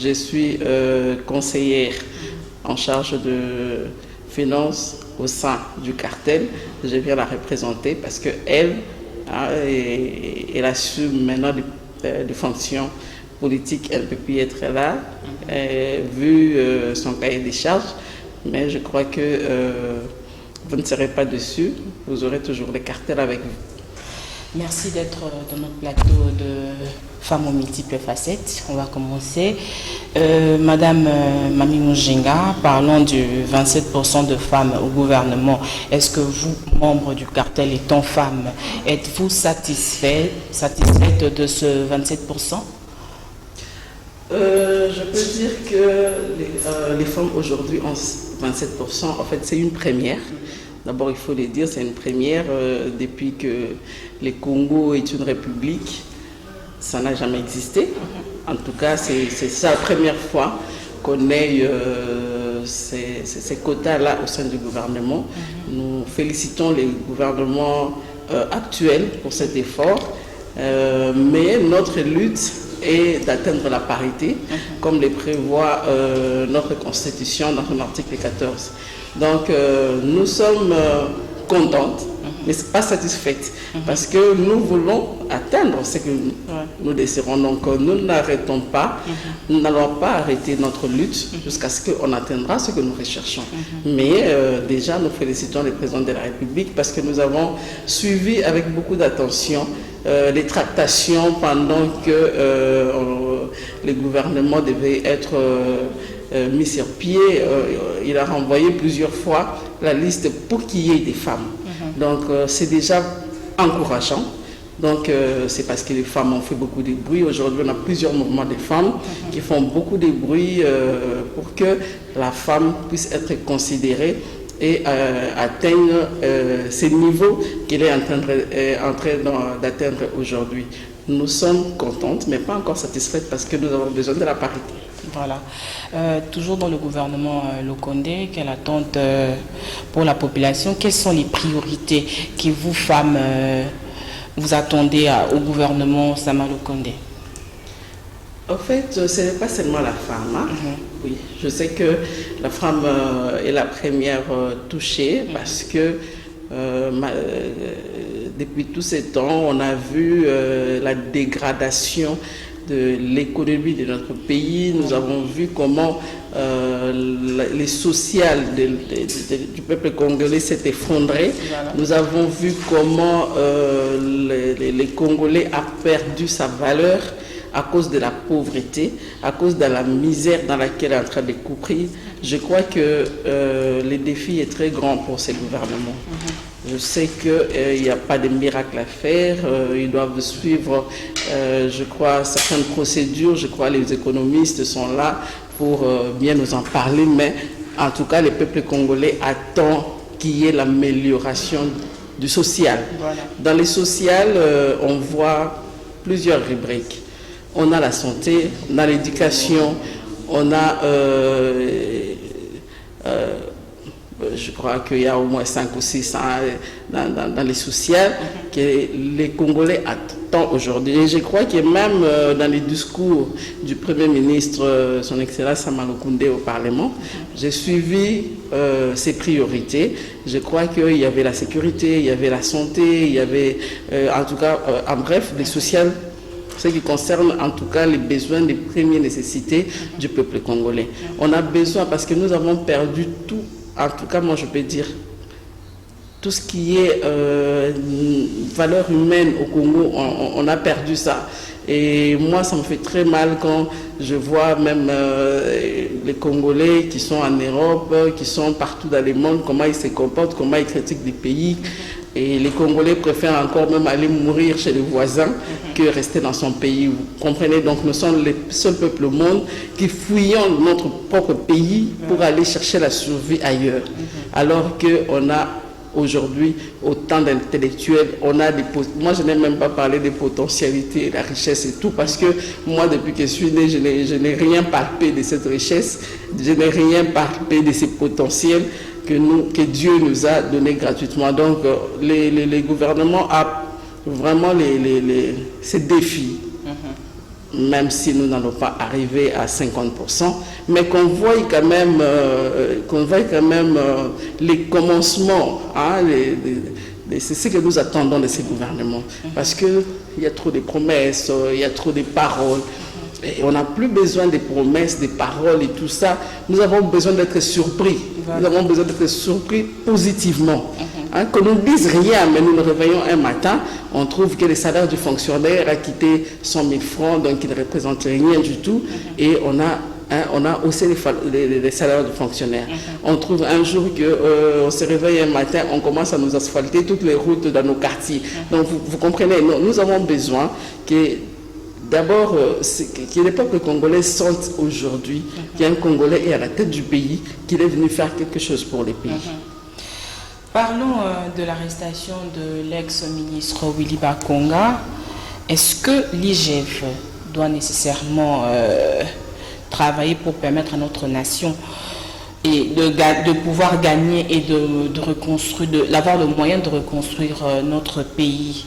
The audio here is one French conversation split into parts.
Je suis conseillère en charge de finances au sein du cartel. Je viens la représenter parce qu'elle assume maintenant des fonctions politiques. Elle ne peut plus être là, vu son cahier des charges. Mais je crois que vous ne serez pas dessus. Vous aurez toujours les cartels avec vous. Merci d'être dans notre plateau de femmes aux multiples facettes. On va commencer. Madame Mami Mujinga, parlons du 27% de femmes au gouvernement. Est-ce que vous, membres du cartel étant femme, êtes-vous satisfaite de ce 27%? Je peux dire que les femmes aujourd'hui ont 27%. En fait, c'est une première. D'abord, il faut le dire, c'est une première. Depuis que le Congo est une république, ça n'a jamais existé. En tout cas, c'est la première fois qu'on ait ces quotas-là au sein du gouvernement. Nous félicitons les gouvernements actuels pour cet effort. Mais notre lutte est d'atteindre la parité, comme le prévoit notre Constitution dans son article 14. Donc, nous sommes contentes, mais pas satisfaites, parce que nous voulons atteindre ce que nous désirons. Donc, nous n'arrêtons pas, nous n'allons pas arrêter notre lutte jusqu'à ce qu'on atteindra ce que nous recherchons. Mais déjà, nous félicitons le président de la République parce que nous avons suivi avec beaucoup d'attention les tractations pendant que le gouvernement devait être mis sur pied. Il a renvoyé plusieurs fois la liste pour qu'il y ait des femmes. Donc c'est déjà encourageant. Donc c'est parce que les femmes ont fait beaucoup de bruit. Aujourd'hui, on a plusieurs mouvements de femmes qui font beaucoup de bruit pour que la femme puisse être considérée et atteindre ces niveaux qu'il est en train d'atteindre aujourd'hui. Nous sommes contentes, mais pas encore satisfaites parce que nous avons besoin de la parité. Voilà. Toujours dans le gouvernement Lokonde, quelle attente pour la population? Quelles sont les priorités que vous, femmes, vous attendez au gouvernement Sama Lokonde? En fait, ce n'est pas seulement la femme. Hein? Oui, je sais que la femme est la première touchée parce que depuis tous ces temps, on a vu la dégradation de l'économie de notre pays. Nous avons vu comment les sociales du peuple congolais s'est effondré. Voilà. Nous avons vu comment les Congolais ont perdu sa valeur à cause de la pauvreté, à cause de la misère dans laquelle elle est en train de courir. Je crois que le défi est très grand pour ces gouvernements. Je sais qu'il n'y a pas de miracle à faire. Ils doivent suivre, je crois, certaines procédures. Je crois que les économistes sont là pour bien nous en parler. Mais en tout cas, le peuple congolais attend qu'il y ait l'amélioration du social. Voilà. Dans le social, on voit plusieurs rubriques. On a la santé, on a l'éducation, on a, je crois qu'il y a au moins 5 ou 6 dans les social que les Congolais attendent aujourd'hui. Et je crois que même dans les discours du Premier ministre, son Excellence Sama Lukonde au Parlement, j'ai suivi ses priorités. Je crois qu'il y avait la sécurité, il y avait la santé, il y avait en tout cas, en bref, les sociales. Ce qui concerne en tout cas les besoins des premières nécessités du peuple congolais. On a besoin parce que nous avons perdu tout, en tout cas moi je peux dire, tout ce qui est valeur humaine au Congo, on a perdu ça. Et moi ça me fait très mal quand je vois même les Congolais qui sont en Europe, qui sont partout dans le monde, comment ils se comportent, comment ils critiquent des pays. Et les Congolais préfèrent encore même aller mourir chez les voisins que rester dans son pays. Vous comprenez? Donc nous sommes les seuls peuples au monde qui fouillons notre propre pays pour aller chercher la survie ailleurs. Alors qu'on a aujourd'hui autant d'intellectuels, on a des... Moi je n'ai même pas parlé des potentialités, la richesse et tout, parce que moi depuis que je suis né, je n'ai rien palpé de cette richesse, je n'ai rien palpé de ces potentiels que Dieu nous a donné gratuitement. Donc les gouvernements ont vraiment ces défis. même si nous n'allons pas arriver à 50%, mais qu'on voit quand même, les commencements, hein, c'est ce que nous attendons de ces gouvernements. Parce qu'il y a trop de promesses, il y a trop de paroles. Et on n'a plus besoin des promesses, des paroles et tout ça. Nous avons besoin d'être surpris. Nous avons besoin d'être surpris positivement. Hein, qu'on ne dise rien, mais nous nous réveillons un matin, on trouve que le salaire du fonctionnaire a quitté 100 000 francs, donc il ne représente rien du tout. Et on a aussi les salaires du fonctionnaire. On trouve un jour qu'on se réveille un matin, on commence à nous asphalter toutes les routes dans nos quartiers. Donc vous comprenez, nous avons besoin que d'abord, que les peuples congolais sentent aujourd'hui qu'un Congolais est à la tête du pays, qu'il est venu faire quelque chose pour le pays. Parlons de l'arrestation de l'ex-ministre Willy Bakonga. Est-ce que l'IGF doit nécessairement travailler pour permettre à notre nation et de pouvoir gagner et de reconstruire, d'avoir le moyen de reconstruire notre pays?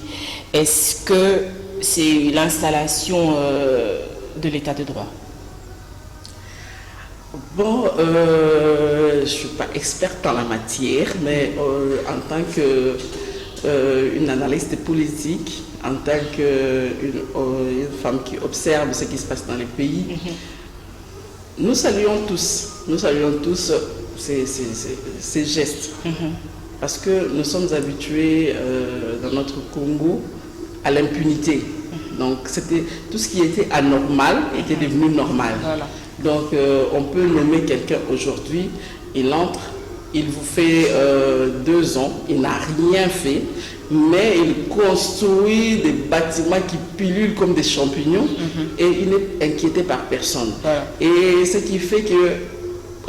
Est-ce que c'est l'installation de l'état de droit? Bon, je ne suis pas experte en la matière, mais en tant qu'une analyste politique, en tant qu'une femme qui observe ce qui se passe dans les pays, nous saluons tous ces gestes. Parce que nous sommes habitués dans notre Congo à l'impunité. Donc c'était tout ce qui était anormal était devenu normal. Voilà. Donc on peut nommer quelqu'un aujourd'hui, il entre, il vous fait 2 ans, il n'a rien fait, mais il construit des bâtiments qui pullulent comme des champignons et il n'est inquiété par personne. Voilà. Et ce qui fait que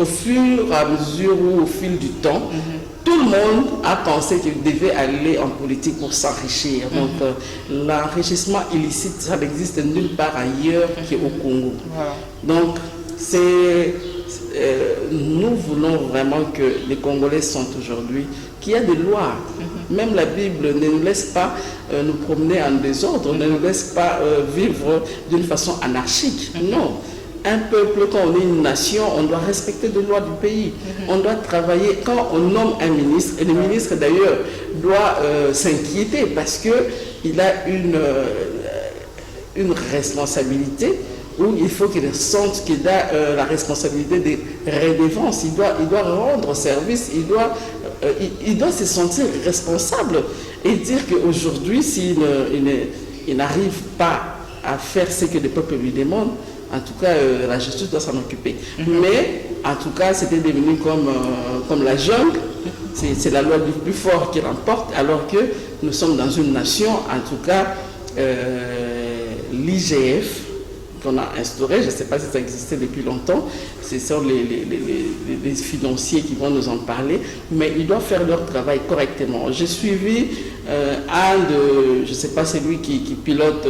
au fur et à mesure ou au fil du temps, tout le monde a pensé qu'il devait aller en politique pour s'enrichir. Donc l'enrichissement illicite, ça n'existe nulle part ailleurs qu'au Congo. Voilà. Donc nous voulons vraiment que les Congolais sentent aujourd'hui qu'il y a des lois. Même la Bible ne nous laisse pas nous promener en désordre, ne nous laisse pas vivre d'une façon anarchique. Non. Un peuple, quand on est une nation, on doit respecter les lois du pays. On doit travailler. Quand on nomme un ministre, et le ministre d'ailleurs doit s'inquiéter parce qu'il a une responsabilité où il faut qu'il sente qu'il a la responsabilité des redevances. Il doit rendre service, il doit se sentir responsable et dire qu'aujourd'hui, s'il n'arrive pas à faire ce que le peuple lui demande, en tout cas, la justice doit s'en occuper. Mais, en tout cas, c'était devenu comme la jungle. C'est la loi du plus fort qui l'emporte, alors que nous sommes dans une nation, en tout cas, l'IGF, qu'on a instauré, je ne sais pas si ça existait depuis longtemps, ce sont les financiers qui vont nous en parler, mais ils doivent faire leur travail correctement. J'ai suivi je ne sais pas, c'est lui qui pilote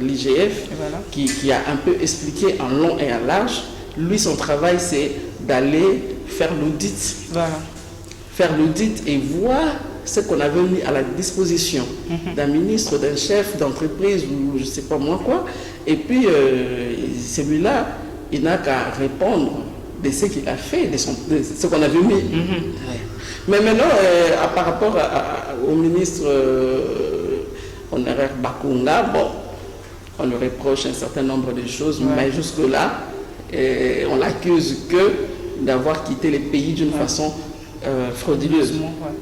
l'IGF, voilà, qui a un peu expliqué en long et en large. Lui, son travail, c'est d'aller faire l'audit. Voilà. Faire l'audit et voir ce qu'on avait mis à la disposition d'un ministre, d'un chef d'entreprise ou je ne sais pas moi quoi. Et puis, celui-là, il n'a qu'à répondre de ce qu'il a fait, de ce qu'on avait mis. Mais maintenant, par rapport au ministre honoraire Bakonga, bon, on lui reproche un certain nombre de choses, mais jusque-là, on l'accuse que d'avoir quitté les pays d'une façon frauduleuse.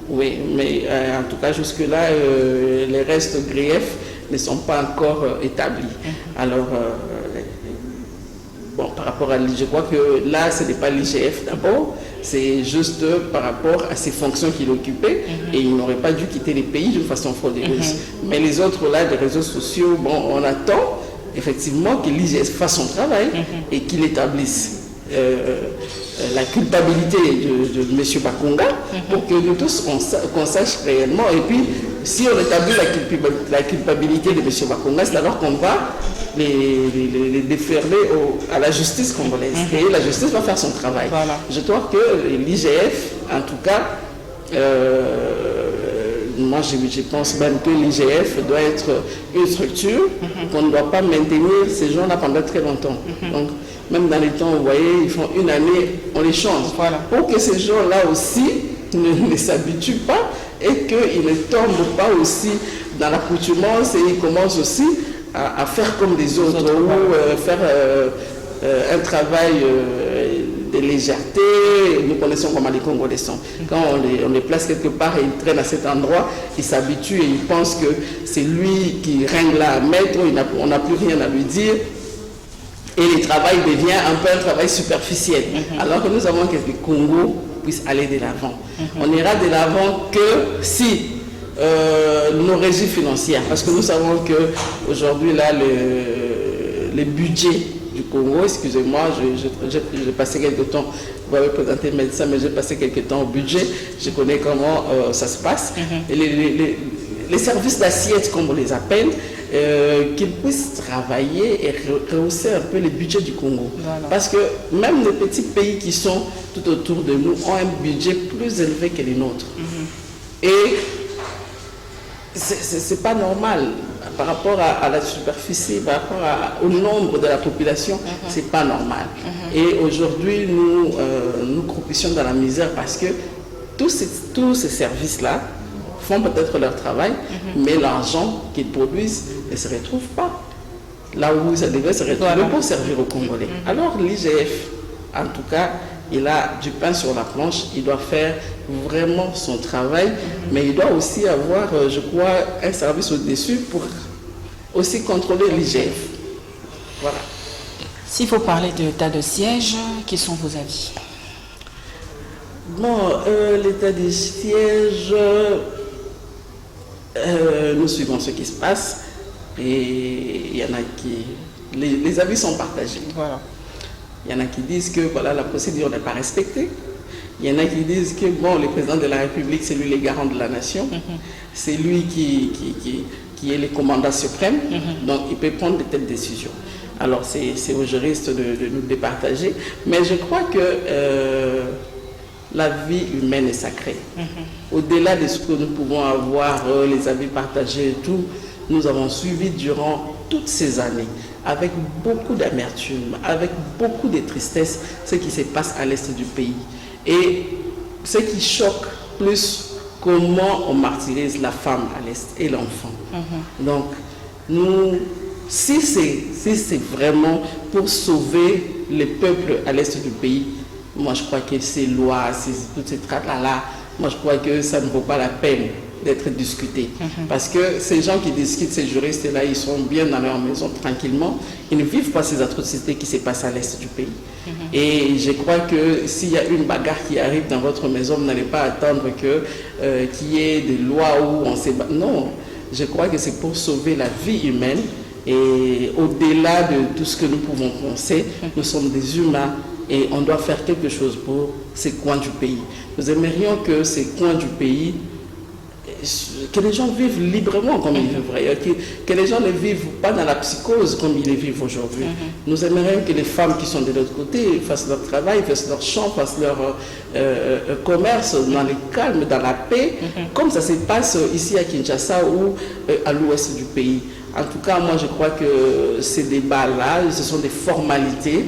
Oui, mais en tout cas, jusque-là, les restes griefs ne sont pas encore établis. Alors, bon, par rapport à je crois que là, ce n'est pas l'IGF d'abord, c'est juste par rapport à ses fonctions qu'il occupait et il n'aurait pas dû quitter les pays d'une façon frauduleuse. Mais les autres, là, des réseaux sociaux, bon, on attend effectivement que l'IGF fasse son travail et qu'il établisse la culpabilité de M. Bakonga pour que nous tous, qu'on sache réellement. Et puis, si on établit la culpabilité de M. Bakonga, c'est alors qu'on va les déferler à la justice congolaise. Et la justice va faire son travail. Voilà. Je crois que l'IGF, en tout cas, moi je pense même que l'IGF doit être une structure qu'on ne doit pas maintenir ces gens-là pendant très longtemps. Donc, même dans les temps, vous voyez, ils font une année, on les change. Voilà. Pour que ces gens-là aussi ne s'habituent pas et qu'ils ne tombent pas aussi dans l'accoutumance et ils commencent aussi à faire comme les autres ou faire un travail de légèreté. Nous connaissons comment les Congolais sont. Quand on les place quelque part et ils traînent à cet endroit, ils s'habituent et ils pensent que c'est lui qui règne là à maître, on n'a plus rien à lui dire. Et le travail devient un peu un travail superficiel. Alors que nous avons que le Congo puisse aller de l'avant. On ira de l'avant que si nos régies financières, parce que nous savons qu'aujourd'hui, là, le budget du Congo, excusez-moi, j'ai passé quelques temps, vous avez présenté le médecin, mais j'ai passé quelques temps au budget, je connais comment ça se passe. Et les services d'assiette, comme on les appelle, qu'ils puissent travailler et rehausser un peu les budgets du Congo. Voilà. Parce que même les petits pays qui sont tout autour de nous ont un budget plus élevé que les nôtres. Et c'est pas normal par rapport à la superficie, par rapport au nombre de la population, c'est pas normal. Et aujourd'hui, nous croupissions dans la misère parce que tous ces services-là font peut-être leur travail, mais l'argent qu'ils produisent ne se retrouve pas là où ça devait se retrouver pour servir aux Congolais. Alors l'IGF, en tout cas, il a du pain sur la planche, il doit faire vraiment son travail, mais il doit aussi avoir, je crois, un service au-dessus pour aussi contrôler l'IGF. Voilà. S'il faut parler de l'état de siège, quels sont vos avis? Bon, l'état de siège, nous suivons ce qui se passe et il y en a qui... Les avis sont partagés. Voilà. Il y en a qui disent que voilà, la procédure n'est pas respectée. Il y en a qui disent que bon, le président de la République, c'est lui le garant de la nation. C'est lui qui est le commandant suprême. Donc, il peut prendre de telles décisions. Alors, c'est aux juristes de nous départager. Mais je crois que la vie humaine est sacrée. Au-delà de ce que nous pouvons avoir, les avis partagés et tout, nous avons suivi durant toutes ces années, avec beaucoup d'amertume, avec beaucoup de tristesse, ce qui se passe à l'est du pays. Et ce qui choque plus, comment on martyrise la femme à l'est et l'enfant. Donc, nous, si c'est vraiment pour sauver les peuples à l'est du pays, moi je crois que ces lois, toutes ces tracas-là, moi je crois que ça ne vaut pas la peine d'être discuté. Parce que ces gens qui discutent, ces juristes-là, ils sont bien dans leur maison tranquillement. Ils ne vivent pas ces atrocités qui se passent à l'est du pays. Et je crois que s'il y a une bagarre qui arrive dans votre maison, vous n'allez pas attendre qu'il y ait des lois où on s'est... Non, je crois que c'est pour sauver la vie humaine. Et au-delà de tout ce que nous pouvons penser, nous sommes des humains et on doit faire quelque chose pour ces coins du pays. Nous aimerions que ces coins du pays, que les gens vivent librement comme ils vivent, que les gens ne vivent pas dans la psychose comme ils les vivent aujourd'hui. Nous aimerions que les femmes qui sont de l'autre côté fassent leur travail, fassent leur champ, fassent leur commerce dans le calme, dans la paix, comme ça se passe ici à Kinshasa ou à l'ouest du pays. En tout cas, moi je crois que ces débats-là, ce sont des formalités.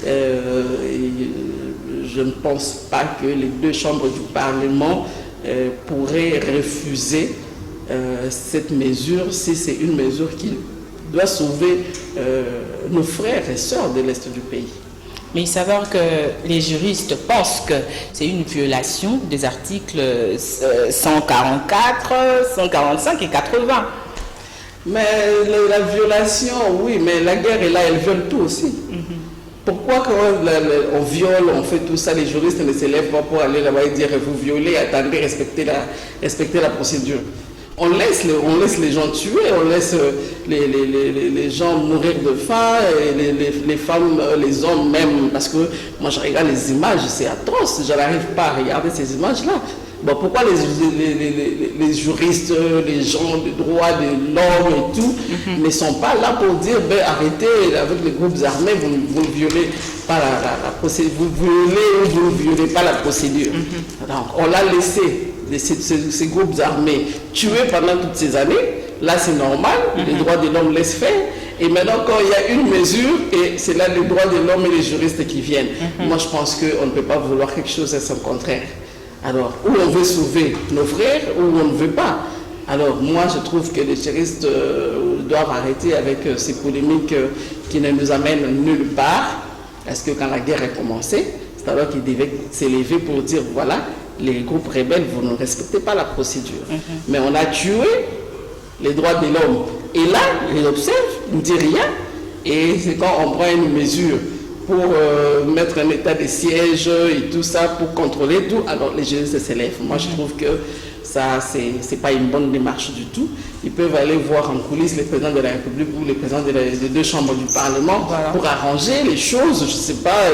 Je ne pense pas que les deux chambres du Parlement pourrait refuser cette mesure si c'est une mesure qui doit sauver nos frères et sœurs de l'Est du pays. Mais il s'avère que les juristes pensent que c'est une violation des articles 144, 145 et 80. Mais la violation, oui, mais la guerre est là, elle viole tout aussi. Pourquoi quand on viole, on fait tout ça, les juristes ne se lèvent pas pour aller là-bas et dire vous violez, attendez, respectez la procédure. On laisse les gens tuer, on laisse les gens mourir de faim, et les femmes, les hommes même, parce que moi je regarde les images, c'est atroce, je n'arrive pas à regarder ces images-là. Bon, pourquoi les juristes, les gens de droit de l'homme et tout ne sont pas là pour dire ben, arrêtez avec les groupes armés, vous ne violez pas la procédure, vous violez ou vous ne violez pas la procédure. Donc on l'a laissé ces groupes armés tués pendant toutes ces années, là c'est normal, les droits de l'homme laissent faire. Et maintenant, quand il y a une mesure, et c'est là les droits de l'homme et les juristes qui viennent, moi je pense qu'on ne peut pas vouloir quelque chose à son contraire. Alors, où on veut sauver nos frères, ou on ne veut pas. Alors, moi je trouve que les juristes doivent arrêter avec ces polémiques qui ne nous amènent nulle part. Parce que quand la guerre a commencé, c'est alors qu'ils devaient s'élever pour dire, voilà, les groupes rebelles, vous ne respectez pas la procédure. Mais on a tué les droits de l'homme. Et là, ils observent, ils ne disent rien. Et c'est quand on prend une mesure pour mettre un état de siège et tout ça, pour contrôler tout, alors les juristes s'élèvent. Moi, je trouve que ça, c'est pas une bonne démarche du tout. Ils peuvent aller voir en coulisses le président de la République ou le président des deux chambres du Parlement pour arranger les choses. Je ne sais pas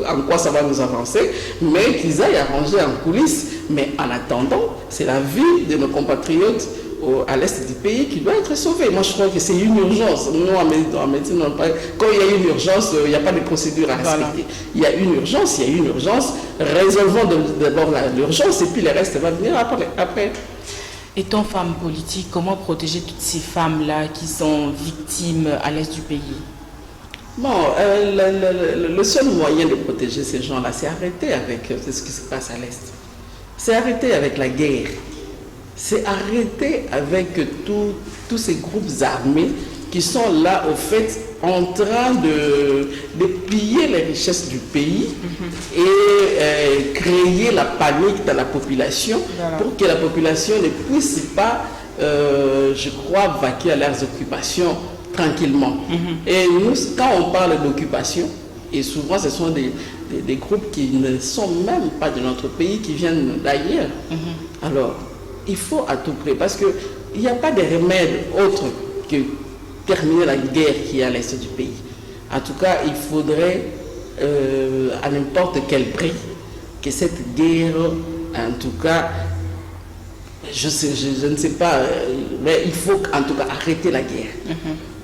en quoi ça va nous avancer, mais qu'ils aillent arranger en coulisses. Mais en attendant, c'est la vie de nos compatriotes à l'est du pays qui doit être sauvée. Moi, je crois que c'est une urgence. Nous, en médecine, quand il y a une urgence, il n'y a pas de procédure à respecter. Il y a une urgence, résolvons d'abord l'urgence et puis le reste va venir après. Étant femme politique, comment protéger toutes ces femmes-là qui sont victimes à l'est du pays? Bon, le seul moyen de protéger ces gens-là, c'est arrêter avec ce qui se passe à l'est. C'est arrêter avec la guerre. C'est arrêter avec tous ces groupes armés qui sont là, au fait, en train de piller les richesses du pays et créer la panique dans la population pour que la population ne puisse pas, je crois, vaquer à leurs occupations tranquillement. Et nous, quand on parle d'occupation, et souvent ce sont des groupes qui ne sont même pas de notre pays, qui viennent d'ailleurs. Alors, il faut à tout prix, parce qu'il n'y a pas de remède autre que terminer la guerre qui est à l'est du pays. En tout cas, il faudrait, à n'importe quel prix, que cette guerre, en tout cas, je ne sais pas, mais il faut en tout cas arrêter la guerre.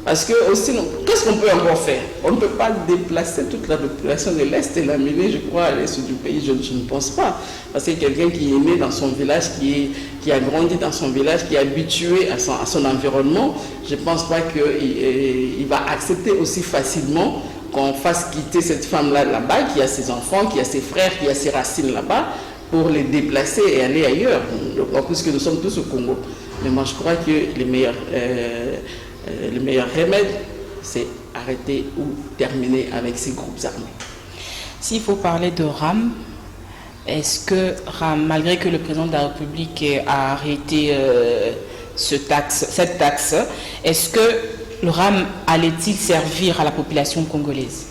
Parce que aussi, qu'est-ce qu'on peut encore faire? On ne peut pas déplacer toute la population de l'Est et l'amener, je crois, à l'Est du pays. Je ne pense pas. Parce que quelqu'un qui est né dans son village, qui a grandi dans son village, qui est habitué à son environnement, je ne pense pas qu'il va accepter aussi facilement qu'on fasse quitter cette femme-là là-bas, qui a ses enfants, qui a ses frères, qui a ses racines là-bas, pour les déplacer et aller ailleurs. En plus que nous sommes tous au Congo. Mais moi, je crois que le meilleur remède, c'est arrêter ou terminer avec ces groupes armés. S'il faut parler de RAM, est-ce que RAM, malgré que le président de la République a arrêté cette taxe, est-ce que le RAM allait-il servir à la population congolaise?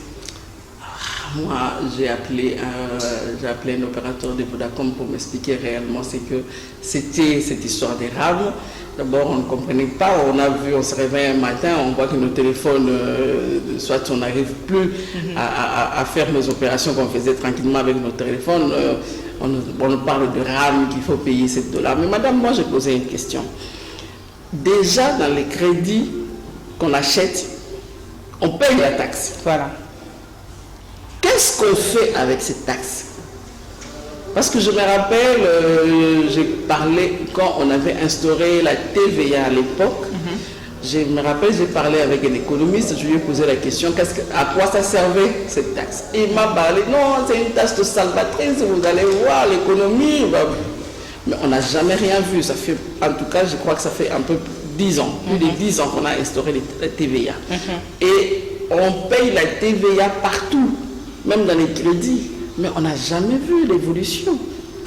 Moi, j'ai appelé un opérateur de Vodacom pour m'expliquer réellement ce que c'était cette histoire des RAM. D'abord, on ne comprenait pas, on se réveille un matin, on voit que nos téléphones, soit on n'arrive plus à faire nos opérations qu'on faisait tranquillement avec nos téléphones, on nous parle de RAM, qu'il faut payer $7. Mais madame, moi j'ai posé une question. Déjà dans les crédits qu'on achète, on paye la taxe. Voilà. Qu'est-ce qu'on fait avec cette taxe? Parce que je me rappelle, j'ai parlé quand on avait instauré la TVA à l'époque. Je me rappelle, j'ai parlé avec un économiste, je lui ai posé la question, à quoi ça servait cette taxe? Et il m'a parlé, non, c'est une taxe salvatrice, vous allez voir l'économie. Mais on n'a jamais rien vu. Ça fait, en tout cas, je crois que ça fait un peu 10 ans, plus de 10 ans qu'on a instauré la TVA. Et on paye la TVA partout, même dans les crédits. Mais on n'a jamais vu l'évolution.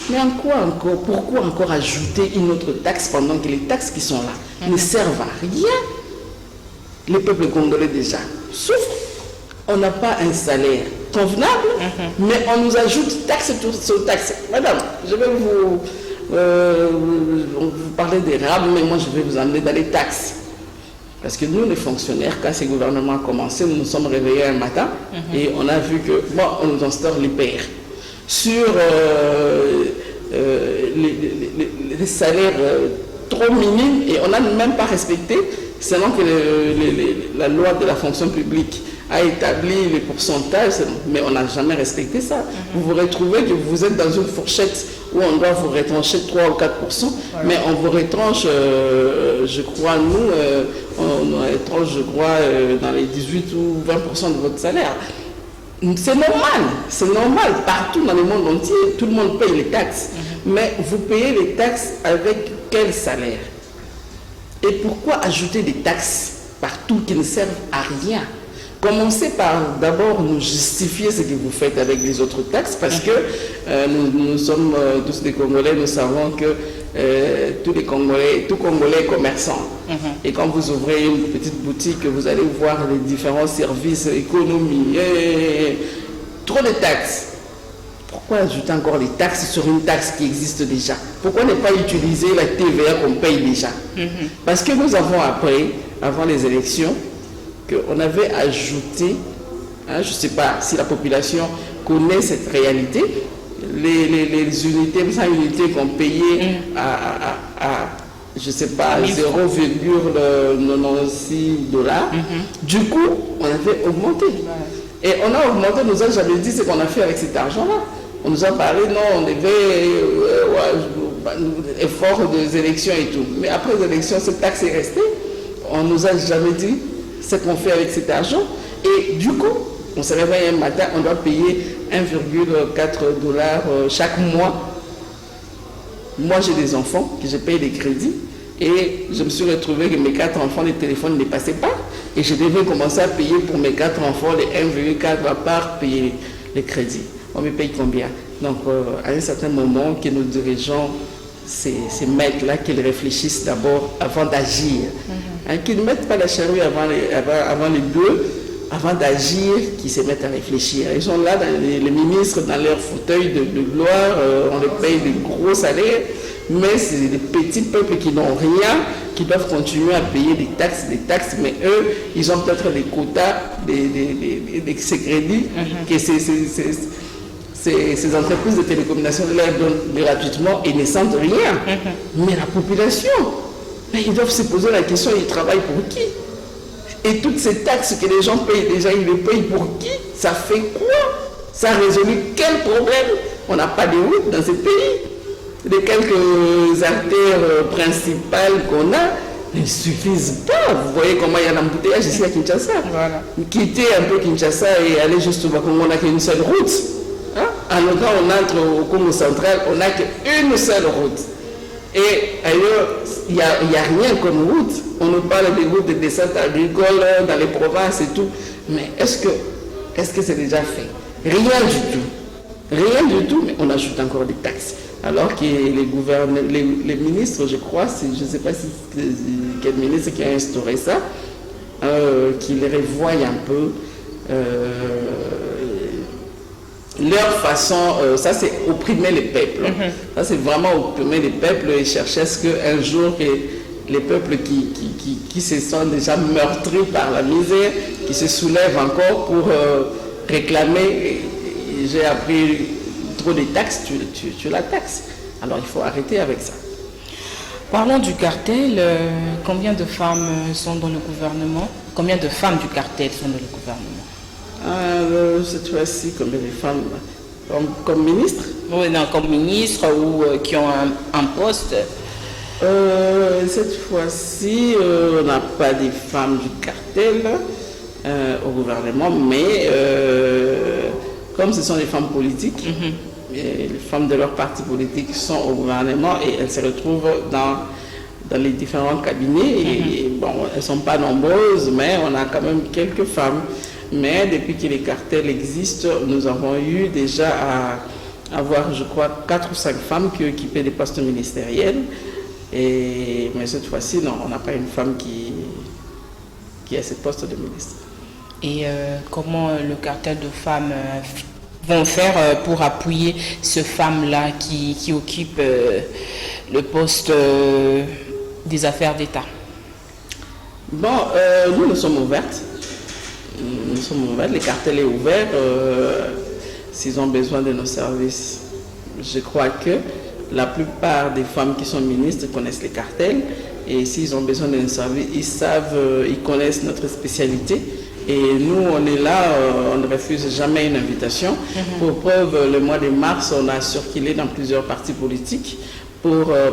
Mais en quoi encore? Pourquoi encore ajouter une autre taxe pendant que les taxes qui sont là ne servent à rien? Le peuple congolais déjà souffre. On n'a pas un salaire convenable, mais on nous ajoute taxe sur taxe. Madame, je vais vous parler des RAM, mais moi je vais vous emmener dans les taxes. Parce que nous, les fonctionnaires, quand ce gouvernement a commencé, nous nous sommes réveillés un matin et on a vu que, bon, on nous instaure l'IPR sur les salaires trop minimes et on n'a même pas respecté, selon que la loi de la fonction publique a établi les pourcentages, mais on n'a jamais respecté ça. Vous vous retrouvez que vous êtes dans une fourchette où on doit vous retrancher 3 ou 4%, voilà. Mais on vous retranche, je crois, nous, on retranche, je crois, dans les 18 ou 20% de votre salaire. C'est normal, partout dans le monde entier, tout le monde paye les taxes. Mais vous payez les taxes avec quel salaire? Et pourquoi ajouter des taxes partout qui ne servent à rien? Commencez par d'abord nous justifier ce que vous faites avec les autres taxes, parce que nous sommes tous des Congolais, nous savons que tout Congolais est commerçant. Et quand vous ouvrez une petite boutique, vous allez voir les différents services, économie, trop de taxes. Pourquoi ajouter encore les taxes sur une taxe qui existe déjà? Pourquoi ne pas utiliser la TVA qu'on paye déjà? Parce que nous avons appris, avant les élections, qu'on avait ajouté, je ne sais pas si la population connaît cette réalité, les unités, 100 unités qu'on payait à je ne sais pas, 0,96 $. Du coup, on avait augmenté. Et on a augmenté, on nous a jamais dit ce qu'on a fait avec cet argent-là. On nous a parlé, non, on devait effort des élections et tout. Mais après les élections, cette taxe est restée. On ne nous a jamais dit ce qu'on fait avec cet argent. Et du coup, on se réveille un matin, on doit payer 1,4 $ chaque mois. Moi, j'ai des enfants, que je paye des crédits. Et je me suis retrouvé que mes 4 enfants, les téléphones ne passaient pas. Et je devais commencer à payer pour mes 4 enfants les 1,4 à part payer les crédits. On me paye combien? Donc, à un certain moment, que nos dirigeants, ces mecs-là, qu'ils réfléchissent d'abord avant d'agir. Qu'ils ne mettent pas la charrue avant les bœufs, avant d'agir, qu'ils se mettent à réfléchir. Ils sont là, les ministres, dans leur fauteuil de gloire, on les paye des gros salaires, mais c'est des petits peuples qui n'ont rien, qui doivent continuer à payer des taxes, mais eux, ils ont peut-être des quotas, ces crédits, que ces entreprises de télécommunications leur donnent gratuitement et ne sentent rien. Mais la population, ils doivent se poser la question, ils travaillent pour qui? Et toutes ces taxes que les gens payent déjà, ils les payent pour qui? Ça fait quoi? Ça a résolu quel problème? On n'a pas de route dans ce pays. Les quelques artères principales qu'on a ne suffisent pas. Vous voyez comment il y a l'embouteillage ici à Kinshasa. Voilà. Quitter un peu Kinshasa et aller juste au Bakongo, on n'a qu'une seule route. En autant on entre au Congo central, on n'a qu'une seule route. Et ailleurs, il n'y a rien comme route. On nous parle des routes de descente agricole dans les provinces et tout. Mais est-ce que c'est déjà fait? Rien du tout. Rien du tout, mais on ajoute encore des taxes. Alors que les ministres, je crois, je ne sais pas quel ministre qui a instauré ça, qu'ils revoient un peu leur façon, ça c'est opprimer les peuples. Ça c'est vraiment opprimer les peuples et chercher à ce qu'un jour les peuples qui se sont déjà meurtris par la misère, qui se soulèvent encore pour réclamer. J'ai appris trop de taxes, tu la taxes. Alors il faut arrêter avec ça. Parlons du cartel. Combien de femmes sont dans le gouvernement? Combien de femmes du cartel sont dans le gouvernement? Cette fois-ci, combien de femmes comme ministre? Oui, non, comme ministre ou qui ont un poste. Cette fois-ci, on n'a pas des femmes du cartel au gouvernement, mais comme ce sont des femmes politiques, les femmes de leur parti politique sont au gouvernement et elles se retrouvent dans les différents cabinets. Et bon, elles ne sont pas nombreuses, mais on a quand même quelques femmes. Mais depuis que les cartels existent, nous avons eu déjà à avoir, je crois, 4 ou 5 femmes qui occupaient des postes ministériels. Mais cette fois-ci, non, on n'a pas une femme qui a ce poste de ministre. Et comment le cartel de femmes vont faire pour appuyer ces femmes-là qui occupent le poste des affaires d'État? Bon, nous sommes ouvertes. Nous sommes ouverts, le cartel est ouvert s'ils ont besoin de nos services. Je crois que la plupart des femmes qui sont ministres connaissent les cartels et s'ils ont besoin de nos services, ils connaissent notre spécialité Et nous, on est là, on ne refuse jamais une invitation. Pour preuve, le mois de mars, on a circulé dans plusieurs partis politiques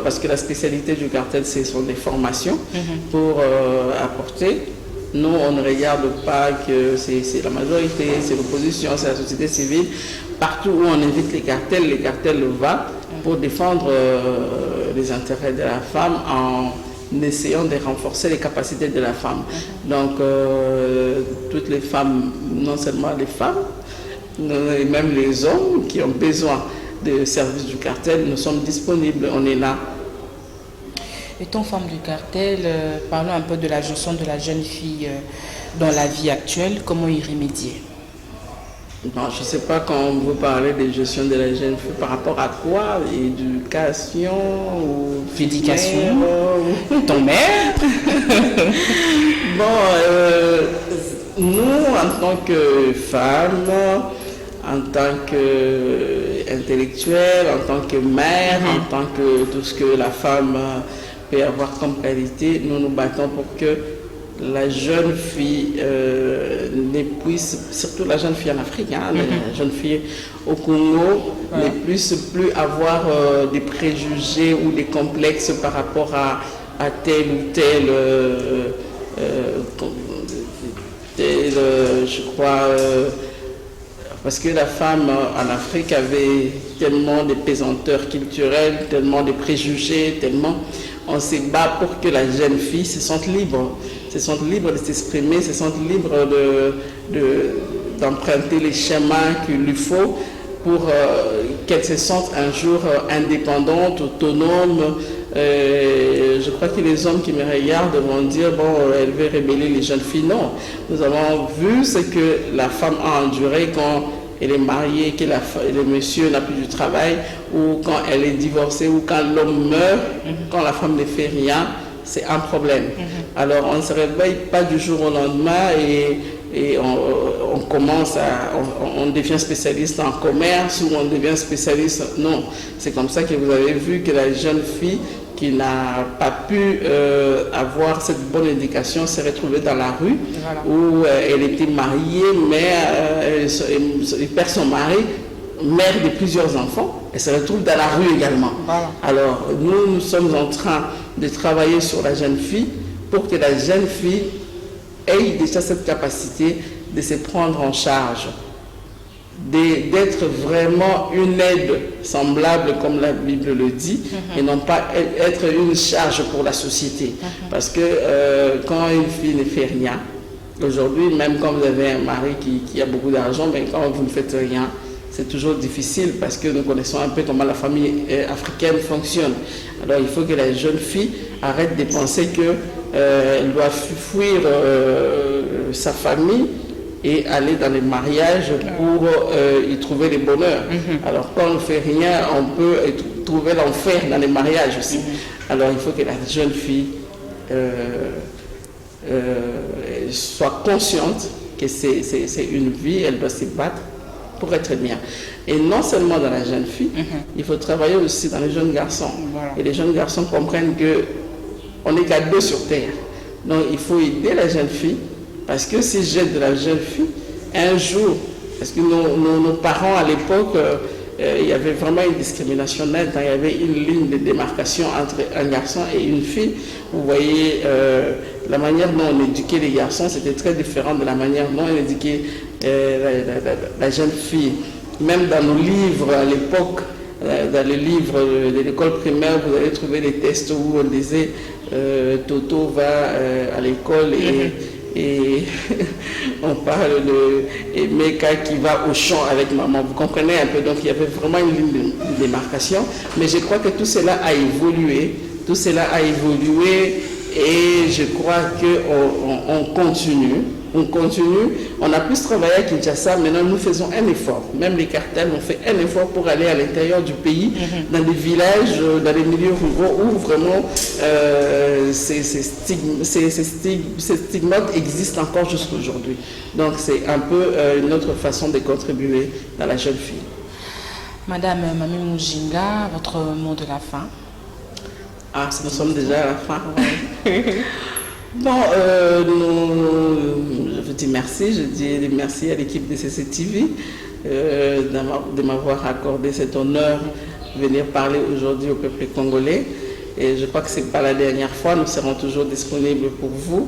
parce que la spécialité du cartel, ce sont des formations pour apporter. Nous, on ne regarde pas que c'est la majorité, c'est l'opposition, c'est la société civile. Partout où on invite les cartels vont pour défendre les intérêts de la femme en essayant de renforcer les capacités de la femme. Donc, toutes les femmes, non seulement les femmes, mais même les hommes qui ont besoin des services du cartel, nous sommes disponibles, on est là. Étant femme du cartel, parlons un peu de la gestion de la jeune fille dans la vie actuelle, comment y remédier? Non, je ne sais pas quand vous parlez de gestion de la jeune fille, par rapport à quoi? Éducation ou éducation ton mère. Bon, nous, en tant que femmes, en tant qu'intellectuelle, en tant que mère, en tant que tout ce que la femme peut avoir comme qualité, nous nous battons pour que la jeune fille ne puisse, surtout la jeune fille en Afrique, la jeune fille au Congo, ne puisse plus avoir des préjugés ou des complexes par rapport à tel ou tel, je crois, parce que la femme en Afrique avait tellement de pesanteurs culturelles, tellement de préjugés, tellement on se bat pour que la jeune fille se sente libre de s'exprimer, se sente libre d'emprunter les chemins qu'il lui faut pour qu'elle se sente un jour indépendante, autonome. Je crois que les hommes qui me regardent vont dire, bon, elle veut rébeller les jeunes filles. Non, nous avons vu ce que la femme a enduré quand elle est mariée, que le monsieur n'a plus du travail, ou quand elle est divorcée, ou quand l'homme meurt, quand la femme ne fait rien, c'est un problème. Alors on ne se réveille pas du jour au lendemain et on commence on devient spécialiste en commerce ou on devient spécialiste. Non, c'est comme ça que vous avez vu que la jeune fille qui n'a pas pu avoir cette bonne éducation s'est retrouvée dans la rue, où elle était mariée, mais elle perd son mari, mère de plusieurs enfants, elle se retrouve dans la rue également. Alors nous sommes en train de travailler sur la jeune fille pour que la jeune fille ait déjà cette capacité de se prendre en charge, d'être vraiment une aide semblable comme la Bible le dit, et non pas être une charge pour la société. Parce que quand une fille ne fait rien, aujourd'hui, même quand vous avez un mari qui a beaucoup d'argent, mais quand vous ne faites rien, c'est toujours difficile parce que nous connaissons un peu comment la famille africaine fonctionne. Alors il faut que la jeune fille arrête de penser qu'elle doit fuir sa famille et aller dans les mariages pour y trouver le bonheur. Alors quand on ne fait rien, on peut trouver l'enfer dans les mariages aussi. Alors il faut que la jeune fille soit consciente que c'est une vie, elle doit se battre pour être bien. Et non seulement dans la jeune fille, il faut travailler aussi dans les jeunes garçons. Et les jeunes garçons comprennent qu'on n'est qu'à deux sur terre. Donc il faut aider la jeune fille, parce que si j'aide la jeune fille, un jour, parce que nos parents à l'époque, il y avait vraiment une discrimination nette, il y avait une ligne de démarcation entre un garçon et une fille. Vous voyez, la manière dont on éduquait les garçons, c'était très différent de la manière dont on éduquait la jeune fille. Même dans nos livres à l'époque, dans les livres de l'école primaire, vous allez trouver des tests où on disait Toto va à l'école et on parle de Meka qui va au champ avec maman. Vous comprenez un peu, donc il y avait vraiment une ligne de démarcation. Mais je crois que tout cela a évolué. Tout cela a évolué et je crois qu'on continue. On continue, on a plus travaillé à Kinshasa, maintenant nous faisons un effort. Même les cartels ont fait un effort pour aller à l'intérieur du pays, dans des villages, dans les milieux ruraux où vraiment ces stigmates existent encore jusqu'à aujourd'hui. Donc c'est un peu une autre façon de contribuer dans la jeune fille. Madame Mami Mujinga, votre mot de la fin? Ah, nous sommes déjà à la fin. Bon, je veux dis merci. Je dis merci à l'équipe de CCTV de m'avoir accordé cet honneur de venir parler aujourd'hui au peuple congolais. Et je crois que ce n'est pas la dernière fois. Nous serons toujours disponibles pour vous.